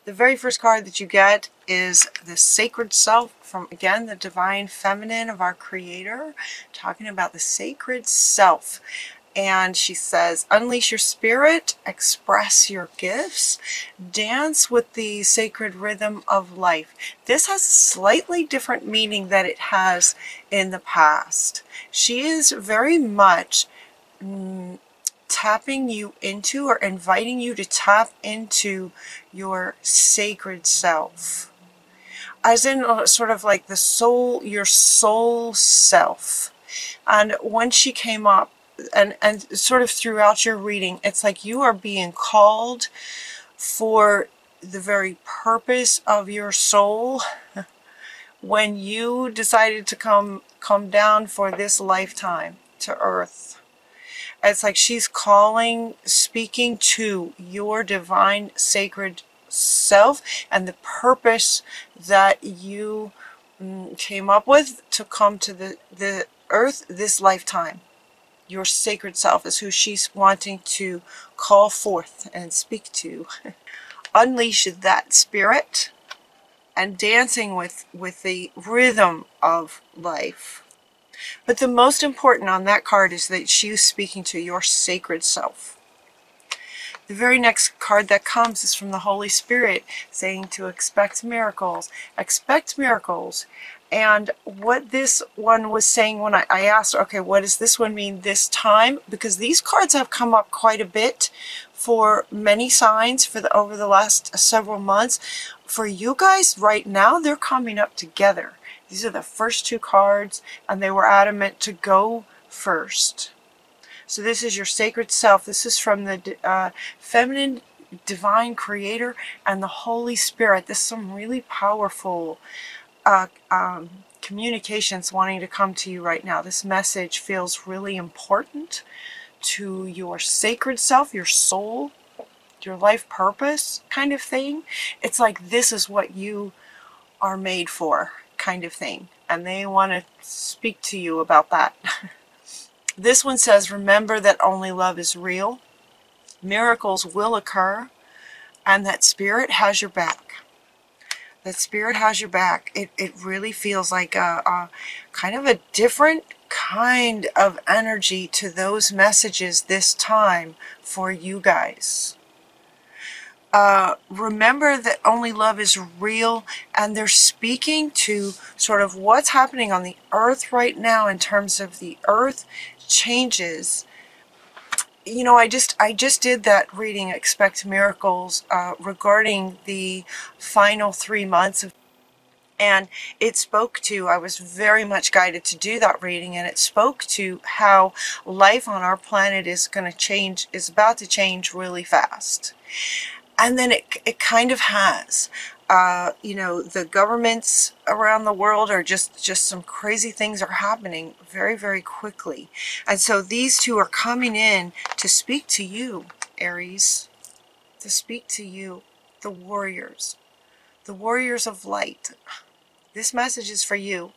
The very first card that you get is the Sacred Self from, again, the Divine Feminine of our Creator, talking about the Sacred Self. And she says, unleash your spirit, express your gifts, dance with the sacred rhythm of life. This has a slightly different meaning than it has in the past. She is very much tapping you into, or inviting you to tap into your sacred self, as in sort of like the soul, your soul self. And when she came up, and sort of throughout your reading, it's like you are being called for the very purpose of your soul when you decided to come down for this lifetime to Earth. It's like she's calling, speaking to your divine sacred self and the purpose that you came up with to come to the earth this lifetime. Your sacred self is who she's wanting to call forth and speak to. Unleash that spirit and dancing with the rhythm of life. But the most important on that card is that she's speaking to your sacred self. The very next card that comes is from the Holy Spirit, saying to expect miracles. Expect miracles. And what this one was saying when I asked, okay, what does this one mean this time? Because these cards have come up quite a bit for many signs over the last several months. For you guys right now, they're coming up together. These are the first two cards, and they were adamant to go first. So this is your sacred self. This is from the feminine divine creator and the Holy Spirit. This is some really powerful communications wanting to come to you right now. This message feels really important to your sacred self, your soul, your life purpose kind of thing. It's like this is what you are made for kind of thing. And they want to speak to you about that. This one says, remember that only love is real. Miracles will occur. And that spirit has your back. That spirit has your back. It really feels like a kind of a different kind of energy to those messages this time for you guys. Remember that only love is real, and they're speaking to sort of what's happening on the earth right now in terms of the earth changes. You know, I just did that reading, Expect Miracles, regarding the final 3 months of, and it spoke to, I was very much guided to do that reading, and it spoke to how life on our planet is going to change, is about to change really fast. And then it kind of has. You know, the governments around the world are just some crazy things are happening very, very quickly. And so these two are coming in to speak to you, Aries, to speak to you, the warriors of light. This message is for you.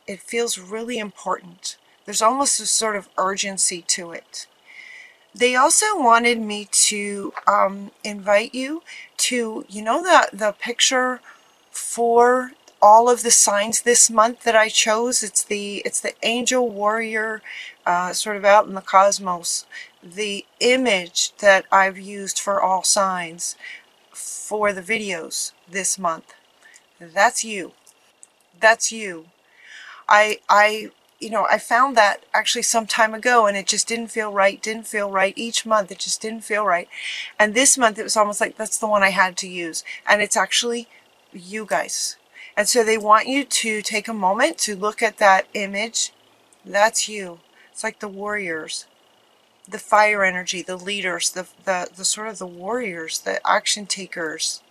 It feels really important. There's almost a sort of urgency to it. They also wanted me to invite you to, you know, the picture for all of the signs this month that I chose. It's the angel warrior sort of out in the cosmos. The image that I've used for all signs for the videos this month. That's you. That's you. You know, I found that actually some time ago, and it just didn't feel right, Each month it just didn't feel right. And this month it was almost like that's the one I had to use. And it's actually you guys. And so they want you to take a moment to look at that image. That's you. It's like the warriors, the fire energy, the leaders, the sort of the warriors, the action takers.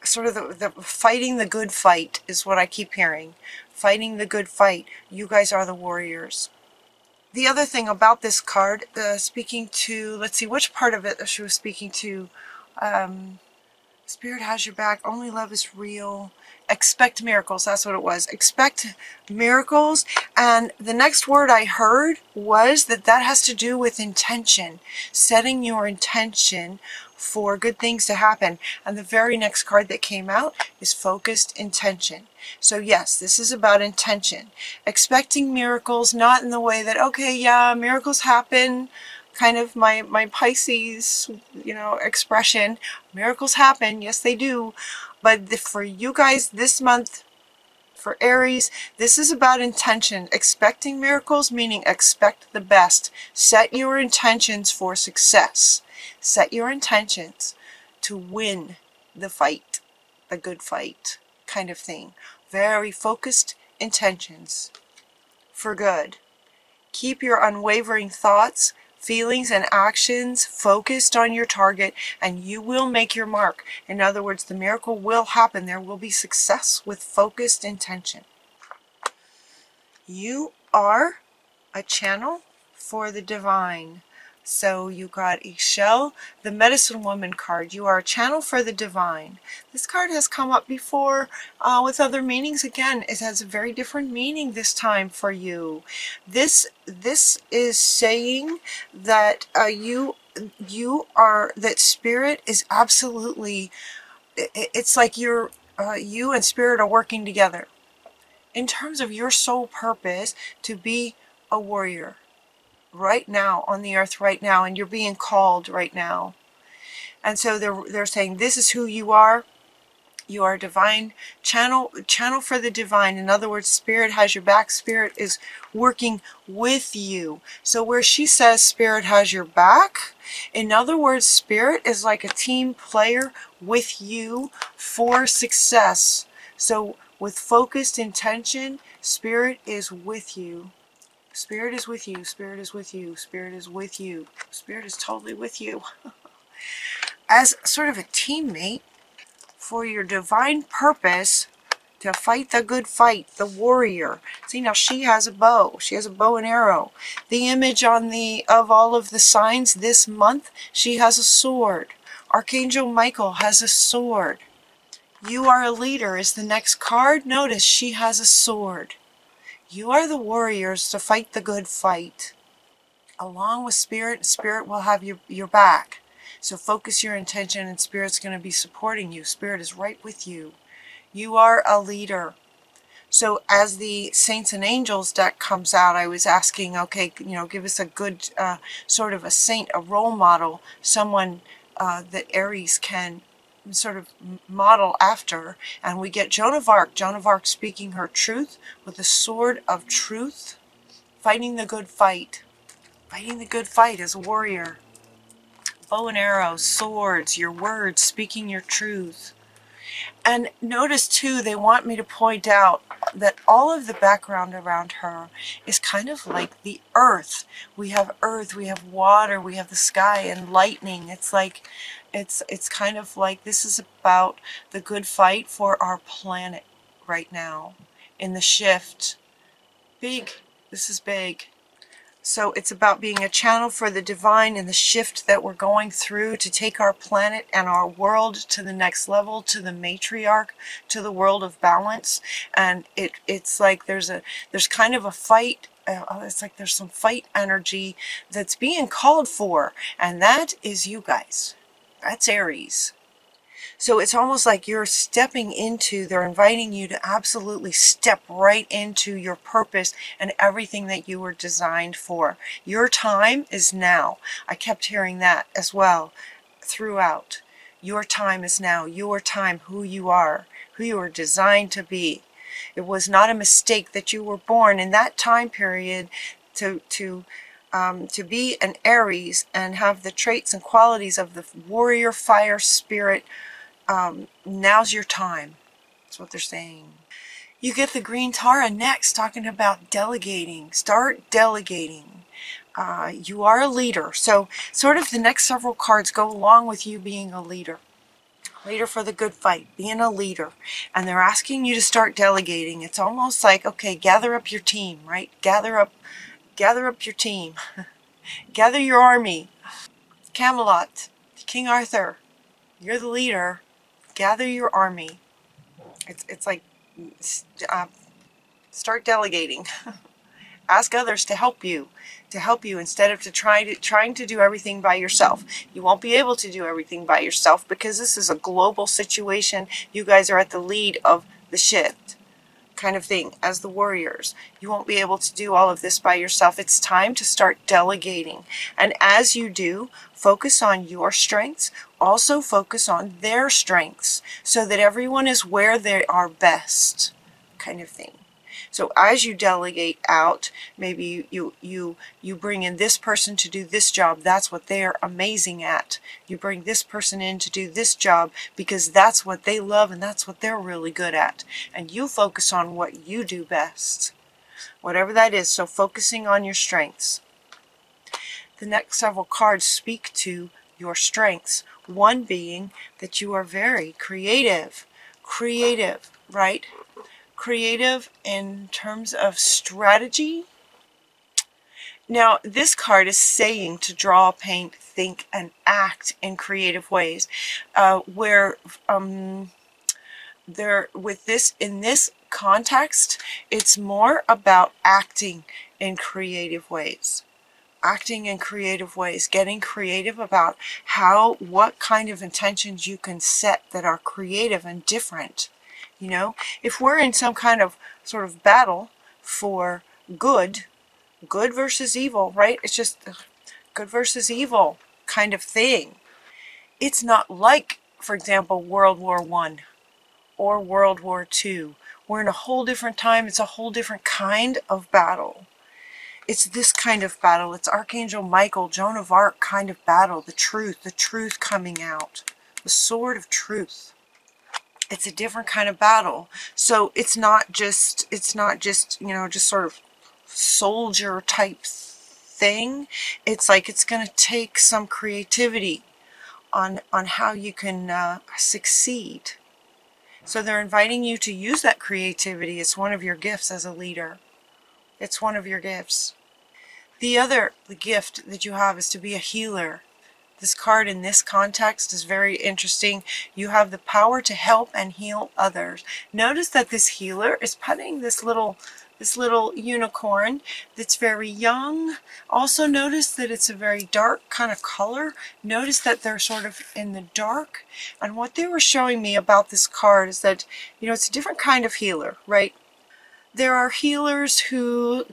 Sort of the fighting the good fight is what I keep hearing. Fighting the good fight. You guys are the warriors. The other thing about this card, speaking to, let's see, which part of it she was speaking to. Spirit has your back. Only love is real. Expect miracles. That's what it was. Expect miracles. And the next word I heard was that has to do with intention. Setting your intention for good things to happen. And the very next card that came out is focused intention. So yes, this is about intention. Expecting miracles, not in the way that, okay, yeah, miracles happen, kind of my Pisces, expression. Miracles happen, yes they do. But for you guys this month, for Aries, this is about intention. Expecting miracles, meaning expect the best. Set your intentions for success. Set your intentions to win the fight, the good fight kind of thing. Very focused intentions for good. Keep your unwavering thoughts, feelings, and actions focused on your target, and you will make your mark. In other words, the miracle will happen. There will be success with focused intention. You are a channel for the divine. So you got Ishel, the medicine woman card. You are a channel for the divine. This card has come up before with other meanings. Again, it has a very different meaning this time for you. This is saying that that spirit is absolutely, it's like you and spirit are working together in terms of your soul purpose to be a warrior right now on the earth right now, and you're being called right now. And so they're saying this is who you are. You are a divine channel for the divine. In other words, spirit has your back. Spirit is working with you. So where she says spirit has your back, in other words, spirit is like a team player with you for success. So with focused intention, spirit is with you. Spirit is with you. Spirit is with you. Spirit is with you. Spirit is totally with you. As sort of a teammate for your divine purpose to fight the good fight, the warrior. See, now she has a bow. She has a bow and arrow. The image on of all of the signs this month, she has a sword. Archangel Michael has a sword. You are a leader is the next card. Notice she has a sword. You are the warriors to fight the good fight. Along with spirit, spirit will have your back. So focus your intention and spirit's going to be supporting you. Spirit is right with you. You are a leader. So as the Saints and Angels deck comes out, I was asking, okay, give us a good sort of a saint, a role model, someone that Aries can sort of model after. And we get Joan of Arc. Joan of Arc speaking her truth with the sword of truth, fighting the good fight. Fighting the good fight as a warrior. Bow and arrow, swords, your words, speaking your truth. And notice too, they want me to point out that all of the background around her is kind of like the earth. We have earth, we have water, we have the sky and lightning. It's like, it's kind of like this is about the good fight for our planet right now in the shift. Big, this is big. So it's about being a channel for the divine in the shift that we're going through to take our planet and our world to the next level, to the matriarch, to the world of balance. And it's like there's kind of a fight. It's like there's some fight energy that's being called for. And that is you guys. That's Aries. So it's almost like you're stepping into, they're inviting you to absolutely step right into your purpose and everything that you were designed for. Your time is now. I kept hearing that as well throughout. Your time is now. Your time, who you are designed to be. It was not a mistake that you were born in that time period to be an Aries and have the traits and qualities of the warrior fire spirit. Now's your time. That's what they're saying. You get the green Tara next, talking about delegating. Start delegating. You are a leader. So sort of the next several cards go along with you being a leader. Leader for the good fight, being a leader. And they're asking you to start delegating. It's almost like, okay, gather up your team, right? Gather up your team. Gather your army. Camelot, King Arthur, you're the leader. Gather your army. It's like start delegating. Ask others to help you instead of trying to do everything by yourself. You won't be able to do everything by yourself because this is a global situation. You guys are at the lead of the shift kind of thing as the warriors. You won't be able to do all of this by yourself. It's time to start delegating. And as you do, focus on your strengths. Also focus on their strengths so that everyone is where they are best kind of thing. So as you delegate out, maybe you bring in this person to do this job. That's what they're amazing at. You bring this person in to do this job because that's what they love and that's what they're really good at. And you focus on what you do best, whatever that is. So focusing on your strengths. The next several cards speak to your strengths. One being that you are very creative. Creative, right? Creative in terms of strategy. Now, this card is saying to draw, paint, think, and act in creative ways. In this context, it's more about acting in creative ways. Acting in creative ways, getting creative about what kind of intentions you can set that are creative and different. You know, if we're in some kind of sort of battle for good versus evil, right? It's just good versus evil kind of thing. It's not like, for example, World War I or World War II. We're in a whole different time. It's a whole different kind of battle. It's this kind of battle. It's Archangel Michael, Joan of Arc kind of battle. The truth coming out. The sword of truth. It's a different kind of battle. So it's not just, you know, just sort of soldier type thing. It's like it's going to take some creativity on how you can succeed. So they're inviting you to use that creativity. It's one of your gifts as a leader. It's one of your gifts. The gift that you have is to be a healer. This card in this context is very interesting. You have the power to help and heal others. Notice that this healer is putting this little unicorn that's very young. Also notice that it's a very dark kind of color. Notice that they're sort of in the dark. And what they were showing me about this card is that, you know, it's a different kind of healer, right? There are healers who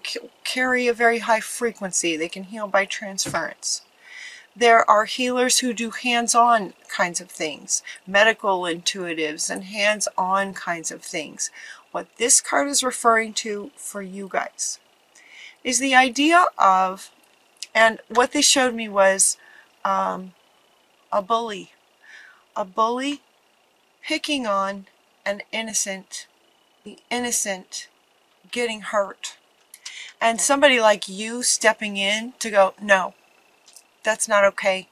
carry a very high frequency. They can heal by transference. There are healers who do hands-on kinds of things, medical intuitives and hands-on kinds of things. What this card is referring to for you guys is the idea of, and what they showed me was a bully picking on an innocent, the innocent getting hurt, and somebody like you stepping in to go, no, that's not okay,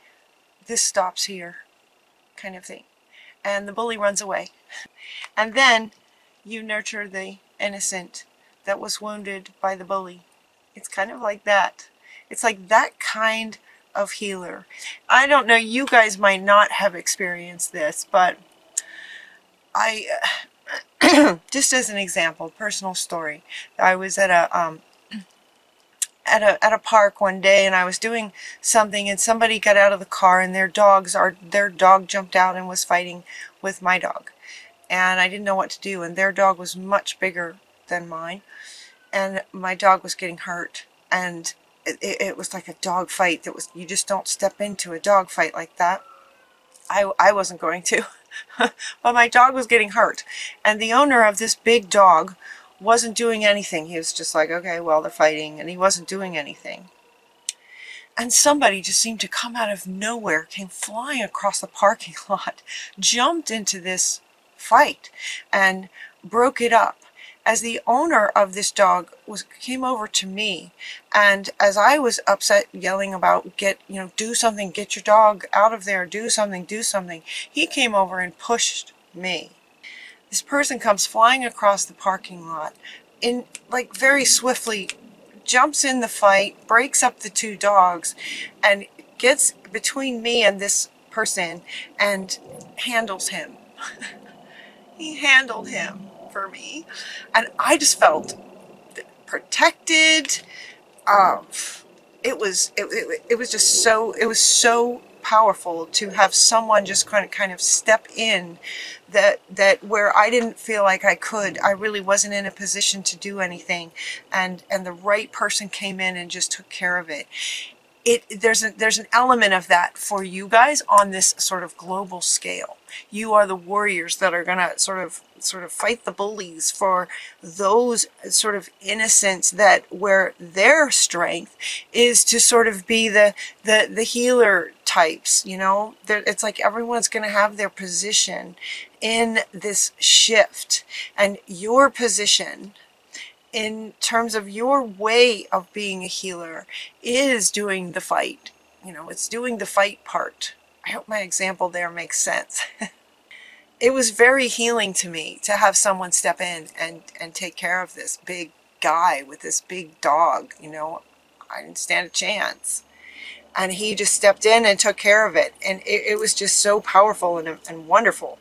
this stops here, kind of thing. And the bully runs away. And then you nurture the innocent that was wounded by the bully. It's kind of like that. It's like that kind of healer. I don't know, you guys might not have experienced this, but I, just as an example, personal story, I was at a park one day, and I was doing something, and somebody got out of the car, and their dog jumped out and was fighting with my dog, and I didn't know what to do, and their dog was much bigger than mine, and my dog was getting hurt, and it was like a dog fight. That was, you just don't step into a dog fight like that. I wasn't going to, but my dog was getting hurt, and the owner of this big dog wasn't doing anything. He was just like, okay, well, they're fighting, and he wasn't doing anything. And somebody just seemed to come out of nowhere, came flying across the parking lot, jumped into this fight, and broke it up. As the owner of this dog came over to me, and as I was upset, yelling about, do something, get your dog out of there, do something, he came over and pushed me. This person comes flying across the parking lot, very swiftly, jumps in the fight, breaks up the two dogs, and gets between me and this person and handles him. He handled him for me, and I just felt protected. It was just so, it was so powerful to have someone just kind of step in that where I didn't feel like I really wasn't in a position to do anything, and the right person came in and just took care of it. There's an element of that for you guys on this sort of global scale. You are the warriors that are gonna sort of fight the bullies for those sort of innocents, that where their strength is to sort of be the healer types, you know. It's like everyone's gonna have their position in this shift, and your position in terms of your way of being a healer is doing the fight. You know, it's doing the fight part. I hope my example there makes sense. It was very healing to me to have someone step in and take care of this big guy with this big dog. You know, I didn't stand a chance. And he just stepped in and took care of it. And it was just so powerful and wonderful.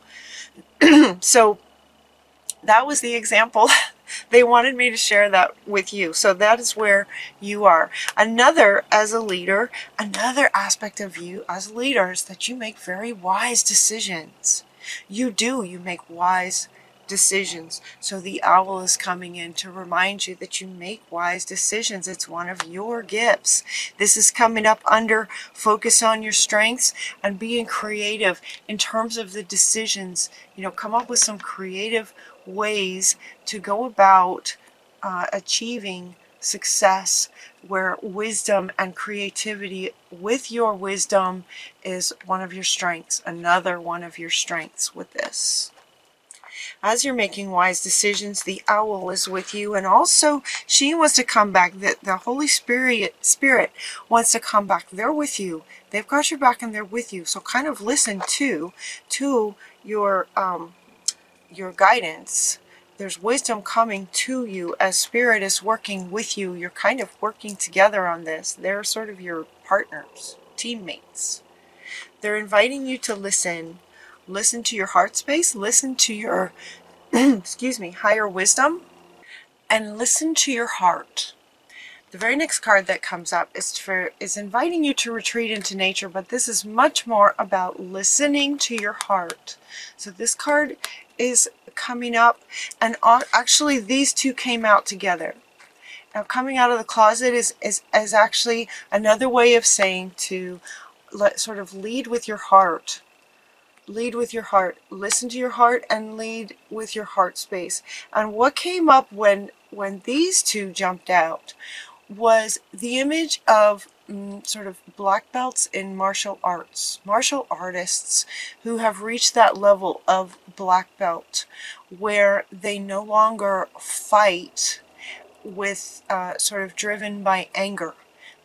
So that was the example. They wanted me to share that with you. So that is where you are. Another, as a leader, another aspect of you as a leader is that you make very wise decisions. You make wise decisions. So the owl is coming in to remind you that you make wise decisions. It's one of your gifts. This is coming up under focus on your strengths and being creative in terms of the decisions. You know, come up with some creative ways to go about achieving success, where wisdom and creativity with your wisdom is one of your strengths, another one of your strengths with this. As you're making wise decisions, the owl is with you, and also she wants to come back. The Holy Spirit wants to come back. They're with you. They've got your back and they're with you. So kind of listen to your guidance. There's wisdom coming to you as Spirit is working with you. You're kind of working together on this. They're sort of your partners, teammates. They're inviting you to listen. Listen to your heart space. Listen to your, excuse me, higher wisdom. And listen to your heart. The very next card that comes up is inviting you to retreat into nature, but this is much more about listening to your heart. So this card is coming up, and actually these two came out together. Now, coming out of the closet is actually another way of saying to sort of lead with your heart. Lead with your heart. Listen to your heart and lead with your heart space. And what came up when these two jumped out was the image of sort of black belts in martial arts, martial artists who have reached that level of black belt where they no longer fight with sort of driven by anger.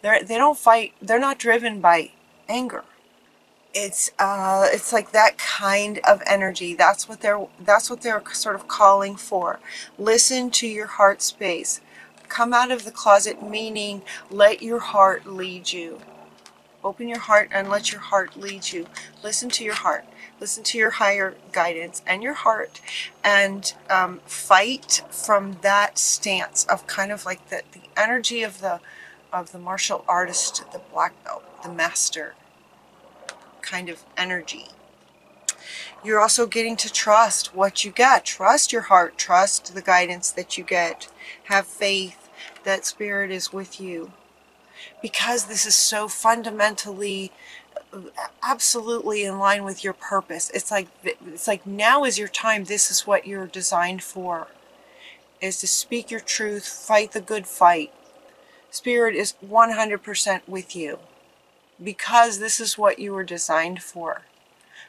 They don't fight. They're not driven by anger. It's like that kind of energy. That's what they're sort of calling for. Listen to your heart space. Come out of the closet, meaning let your heart lead you. Open your heart and let your heart lead you. Listen to your heart. Listen to your higher guidance and your heart, and fight from that stance of kind of like the energy of the martial artist, the black belt, the master kind of energy. You're also getting to trust what you get. Trust your heart. Trust the guidance that you get. Have faith that Spirit is with you. Because this is so fundamentally, absolutely in line with your purpose. It's like now is your time. This is what you're designed for. Is to speak your truth, fight the good fight. Spirit is 100% with you. Because this is what you were designed for.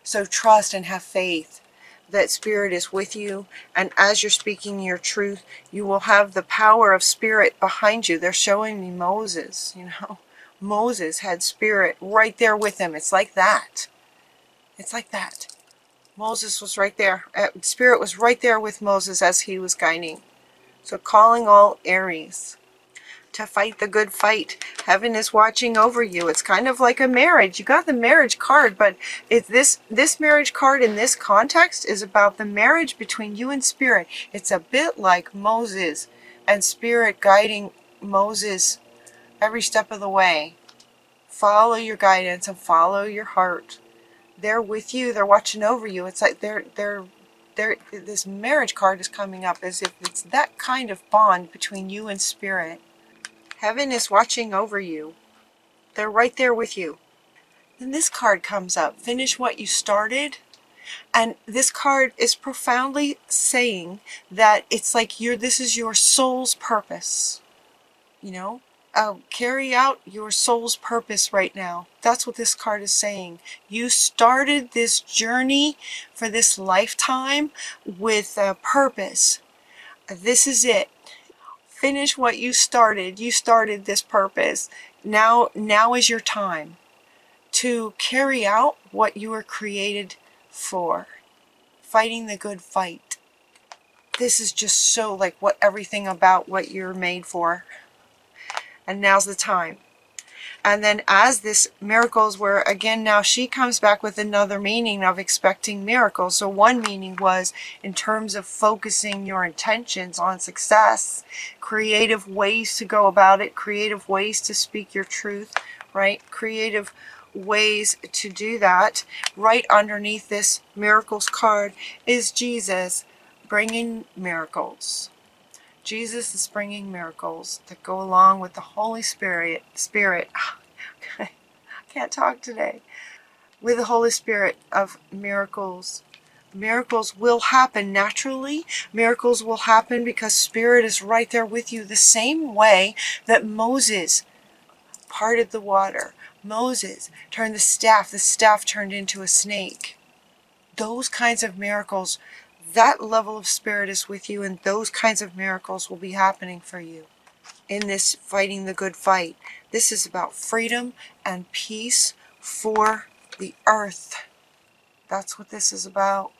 So trust and have faith that Spirit is with you, and as you're speaking your truth, you will have the power of Spirit behind you. They're showing me Moses, you know. Moses had Spirit right there with him. It's like that. It's like that. Moses was right there. Spirit was right there with Moses as he was guiding. So calling all Aries to fight the good fight. Heaven is watching over you. It's kind of like a marriage. You got the marriage card, but this marriage card in this context is about the marriage between you and Spirit. It's a bit like Moses and Spirit guiding Moses every step of the way. Follow your guidance and follow your heart. They're with you. They're watching over you. It's like this marriage card is coming up as if it's that kind of bond between you and Spirit. Heaven is watching over you. They're right there with you. Then this card comes up. Finish what you started. And this card is profoundly saying that it's like this is your soul's purpose. You know? Carry out your soul's purpose right now. That's what this card is saying. You started this journey for this lifetime with a purpose. This is it. Finish what you started. You started this purpose. Now is your time to carry out what you were created for. Fighting the good fight. This is just so like everything about what you're made for. And now's the time. And then as this miracles were, again, now she comes back with another meaning of expecting miracles. So one meaning was in terms of focusing your intentions on success, creative ways to go about it, creative ways to speak your truth, right? Creative ways to do that. Right underneath this miracles card is Jesus bringing miracles. Jesus is bringing miracles that go along with the Holy Spirit. I can't talk today. With the Holy Spirit of miracles. Miracles will happen naturally. Miracles will happen because Spirit is right there with you. The same way that Moses parted the water. Moses turned the staff turned into a snake. Those kinds of miracles, that level of Spirit is with you, and those kinds of miracles will be happening for you in this fighting the good fight. This is about freedom and peace for the earth. That's what this is about.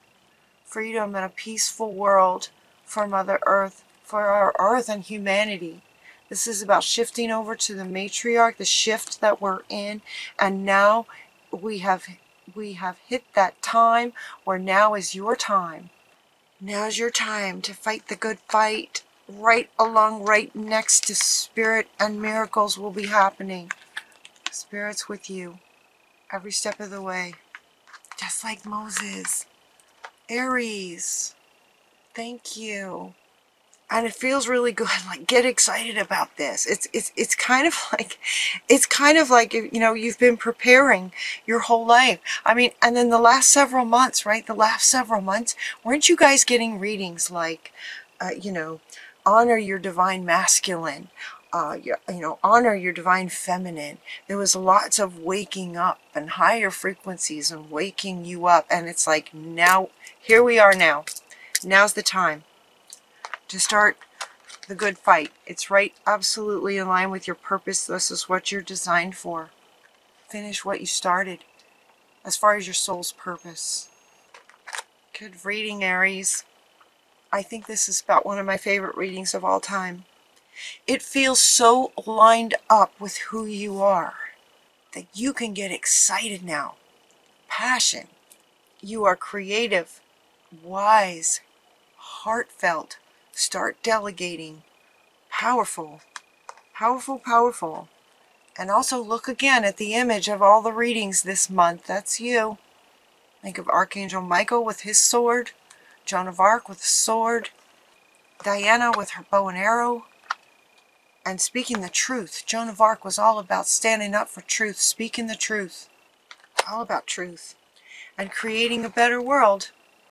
Freedom and a peaceful world for Mother Earth, for our earth and humanity. This is about shifting over to the matriarch, the shift that we're in, and now we have hit that time where now is your time. Now's your time to fight the good fight. Right next to Spirit, and miracles will be happening. Spirit's with you every step of the way. Just like Moses. Aries. Thank you. And it feels really good. Like, get excited about this. It's kind of like you've been preparing your whole life. I mean, and then the last several months, right? The last several months, weren't you guys getting readings like, honor your divine masculine, honor your divine feminine. There was lots of waking up and higher frequencies and waking you up. And it's like, now, here we are now. Now's the time to start the good fight. It's right, absolutely in line with your purpose. This is what you're designed for. Finish what you started as far as your soul's purpose. Good reading, Aries. I think this is about one of my favorite readings of all time. It feels so lined up with who you are that you can get excited now. Passion. You are creative, wise, heartfelt. Start delegating. Powerful. Powerful, powerful. And also look again at the image of all the readings this month. That's you. Think of Archangel Michael with his sword. Joan of Arc with a sword. Diana with her bow and arrow. And speaking the truth. Joan of Arc was all about standing up for truth. Speaking the truth. All about truth. And creating a better world.